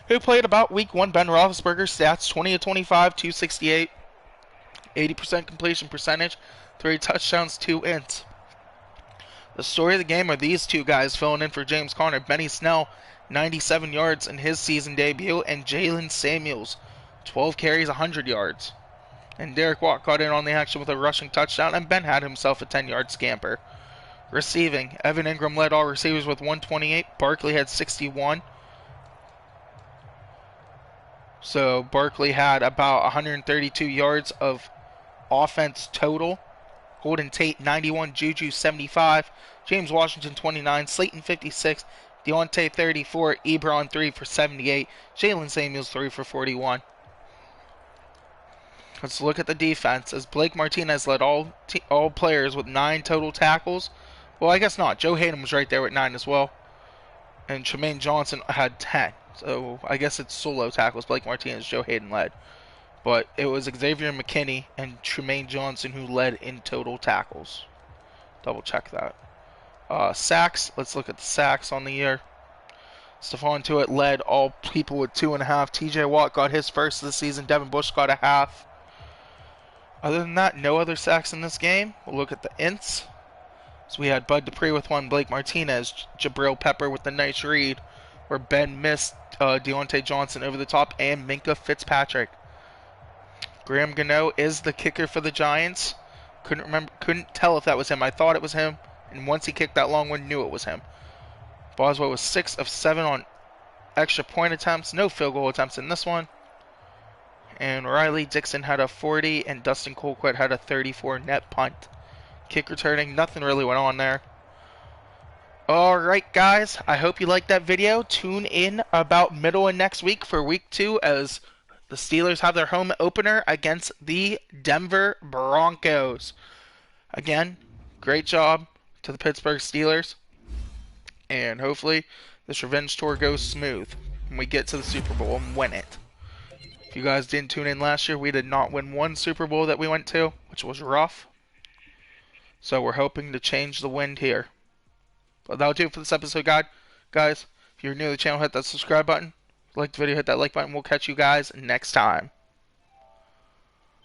who played about week 1. Ben Roethlisberger stats, 20-25, 268, 80% completion percentage, 3 touchdowns, 2 ints. The story of the game are these two guys filling in for James Conner. Benny Snell, 97 yards in his season debut, and Jalen Samuels, 12 carries, 100 yards. And Derek Watt got in on the action with a rushing touchdown, and Ben had himself a 10-yard scamper. Receiving, Evan Ingram led all receivers with 128. Barkley had 61. So Barkley had about 132 yards of offense total. Golden Tate 91, Juju 75, James Washington 29, Slayton 56, Deontay 34, Ebron 3 for 78, Jalen Samuels 3 for 41. Let's look at the defense as Blake Martinez led all players with 9 total tackles. Well, I guess not. Joe Hayden was right there with 9 as well. And Tremaine Johnson had 10. So I guess it's solo tackles. Blake Martinez, Joe Hayden led. But it was Xavier McKinney and Tremaine Johnson who led in total tackles. Double check that. Sacks. Let's look at the sacks on the year. Stephon Tuitt led all people with 2.5. TJ Watt got his first of the season. Devin Bush got a half. Other than that, no other sacks in this game. We'll look at the ints. So we had Bud Dupree with 1, Blake Martinez, Jabril Pepper with the nice read, where Ben missed Deontay Johnson over the top, and Minka Fitzpatrick. Graham Gano is the kicker for the Giants. Couldn't tell if that was him. I thought it was him, and once he kicked that long one, knew it was him. Boswell was 6 of 7 on extra point attempts. No field goal attempts in this one. And Riley Dixon had a 40, and Dustin Colquitt had a 34 net punt. Kick returning, nothing really went on there. Alright guys, I hope you liked that video. Tune in about middle of next week for week 2 as the Steelers have their home opener against the Denver Broncos. Again, great job to the Pittsburgh Steelers. And hopefully this revenge tour goes smooth and we get to the Super Bowl and win it. If you guys didn't tune in last year, we did not win one Super Bowl that we went to, which was rough. So we're hoping to change the wind here. But that'll do it for this episode, guys. If you're new to the channel, hit that subscribe button. If you like the video, hit that like button. We'll catch you guys next time.